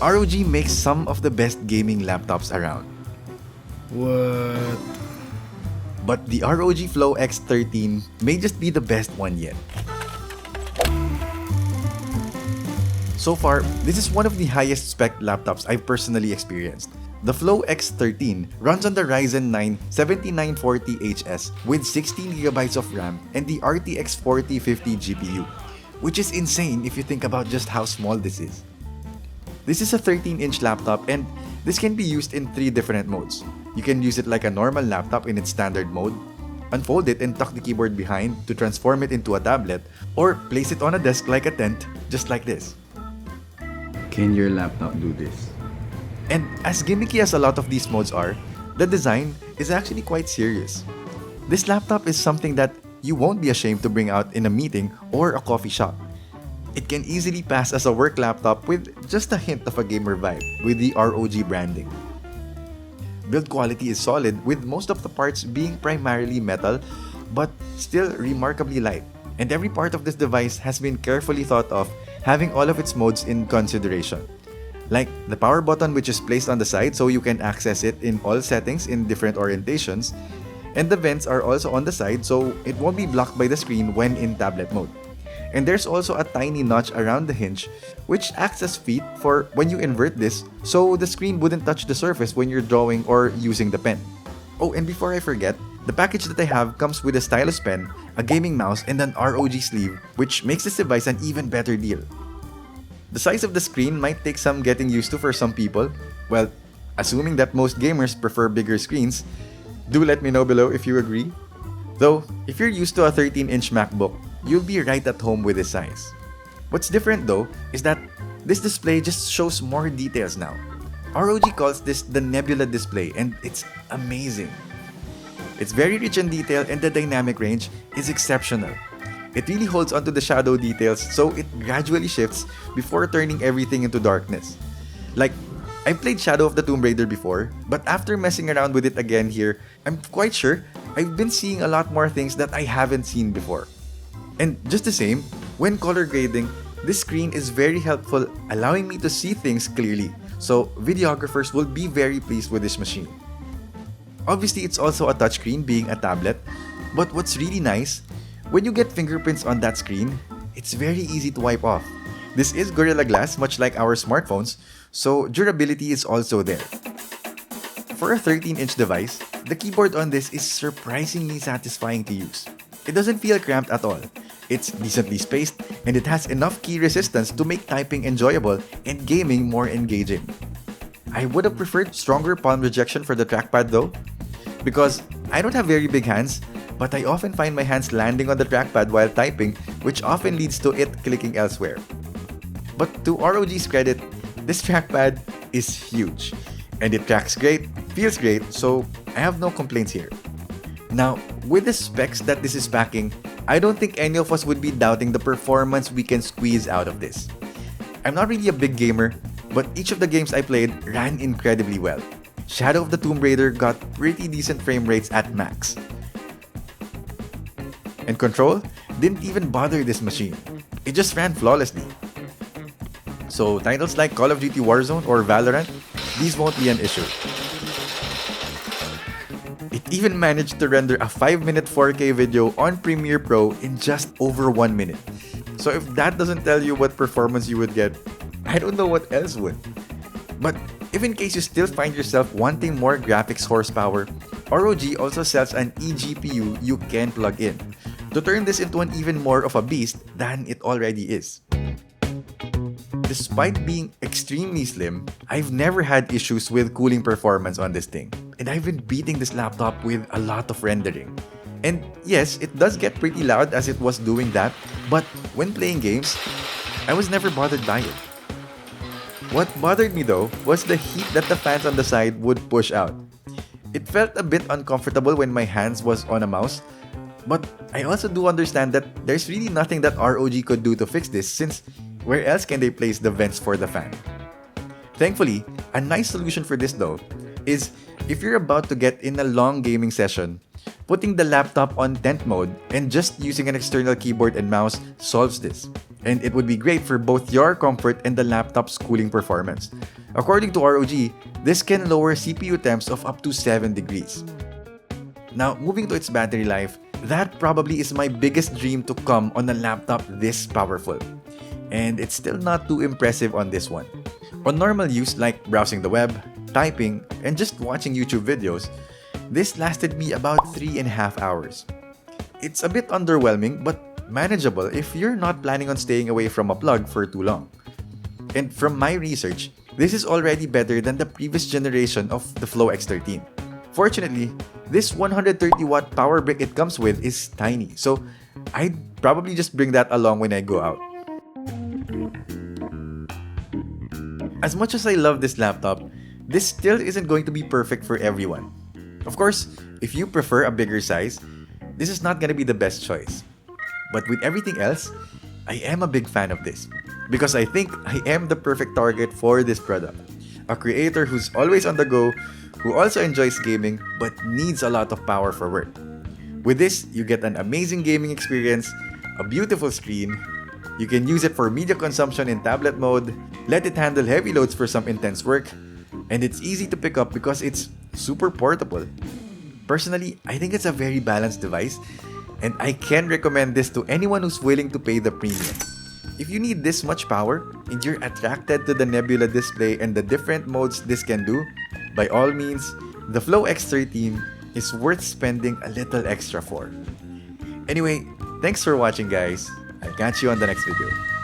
ROG makes some of the best gaming laptops around. What? But the ROG Flow X13 may just be the best one yet. So far, this is one of the highest spec laptops I've personally experienced. The Flow X13 runs on the Ryzen 9 7940HS with 16GB of RAM and the RTX 4050 GPU, which is insane if you think about just how small this is. This is a 13-inch laptop and this can be used in 3 different modes. You can use it like a normal laptop in its standard mode, unfold it and tuck the keyboard behind to transform it into a tablet, or place it on a desk like a tent, just like this. Can your laptop do this? And as gimmicky as a lot of these modes are, the design is actually quite serious. This laptop is something that you won't be ashamed to bring out in a meeting or a coffee shop. It can easily pass as a work laptop with just a hint of a gamer vibe with the ROG branding. Build quality is solid with most of the parts being primarily metal but still remarkably light. And every part of this device has been carefully thought of, having all of its modes in consideration. Like the power button, which is placed on the side so you can access it in all settings in different orientations, and the vents are also on the side so it won't be blocked by the screen when in tablet mode. And there's also a tiny notch around the hinge which acts as feet for when you invert this so the screen wouldn't touch the surface when you're drawing or using the pen. Oh, and before I forget, the package that I have comes with a stylus pen, a gaming mouse, and an ROG sleeve, which makes this device an even better deal. The size of the screen might take some getting used to for some people. Well, assuming that most gamers prefer bigger screens, do let me know below if you agree. Though, if you're used to a 13-inch MacBook, you'll be right at home with this size. What's different though is that this display just shows more details now. ROG calls this the Nebula display and it's amazing. It's very rich in detail and the dynamic range is exceptional. It really holds onto the shadow details so it gradually shifts before turning everything into darkness. Like, I played Shadow of the Tomb Raider before, but after messing around with it again here, I'm quite sure I've been seeing a lot more things that I haven't seen before. And just the same, when color grading, this screen is very helpful, allowing me to see things clearly, so videographers will be very pleased with this machine. Obviously, it's also a touchscreen being a tablet, but what's really nice, when you get fingerprints on that screen, it's very easy to wipe off. This is Gorilla Glass, much like our smartphones, so durability is also there. For a 13-inch device, the keyboard on this is surprisingly satisfying to use. It doesn't feel cramped at all. It's decently spaced, and it has enough key resistance to make typing enjoyable and gaming more engaging. I would have preferred stronger palm rejection for the trackpad though, because I don't have very big hands, but I often find my hands landing on the trackpad while typing, which often leads to it clicking elsewhere. But to ROG's credit, this trackpad is huge, and it tracks great, feels great, so I have no complaints here. Now, with the specs that this is packing, I don't think any of us would be doubting the performance we can squeeze out of this. I'm not really a big gamer, but each of the games I played ran incredibly well. Shadow of the Tomb Raider got pretty decent frame rates at max. And control didn't even bother this machine. It just ran flawlessly. So titles like Call of Duty Warzone or Valorant, these won't be an issue. It even managed to render a 5-minute 4K video on Premiere Pro in just over 1 minute. So if that doesn't tell you what performance you would get, I don't know what else would. But if in case you still find yourself wanting more graphics horsepower, ROG also sells an eGPU you can plug in to turn this into an even more of a beast than it already is. Despite being extremely slim, I've never had issues with cooling performance on this thing, and I've been beating this laptop with a lot of rendering. And yes, it does get pretty loud as it was doing that, but when playing games, I was never bothered by it. What bothered me though was the heat that the fans on the side would push out. It felt a bit uncomfortable when my hands was on a mouse, but I also do understand that there's really nothing that ROG could do to fix this, since where else can they place the vents for the fan? Thankfully, a nice solution for this though is if you're about to get in a long gaming session, putting the laptop on tent mode and just using an external keyboard and mouse solves this. and it would be great for both your comfort and the laptop's cooling performance. According to ROG, this can lower CPU temps of up to 7 degrees. Now, moving to its battery life, that probably is my biggest dream to come on a laptop this powerful. And it's still not too impressive on this one. On normal use like browsing the web, typing, and just watching YouTube videos, this lasted me about 3.5 hours. It's a bit underwhelming but manageable if you're not planning on staying away from a plug for too long. And from my research, this is already better than the previous generation of the Flow X13. Fortunately, this 130-watt power brick it comes with is tiny, so I'd probably just bring that along when I go out. As much as I love this laptop, this still isn't going to be perfect for everyone. Of course, if you prefer a bigger size, this is not going to be the best choice. But with everything else, I am a big fan of this because I think I am the perfect target for this product. A creator who's always on the go, who also enjoys gaming but needs a lot of power for work. With this, you get an amazing gaming experience, a beautiful screen, you can use it for media consumption in tablet mode, let it handle heavy loads for some intense work, and it's easy to pick up because it's super portable. Personally, I think it's a very balanced device, and I can recommend this to anyone who's willing to pay the premium. If you need this much power and you're attracted to the Nebula display and the different modes this can do, by all means, the Flow X13 is worth spending a little extra for. Anyway, thanks for watching guys. I'll catch you on the next video.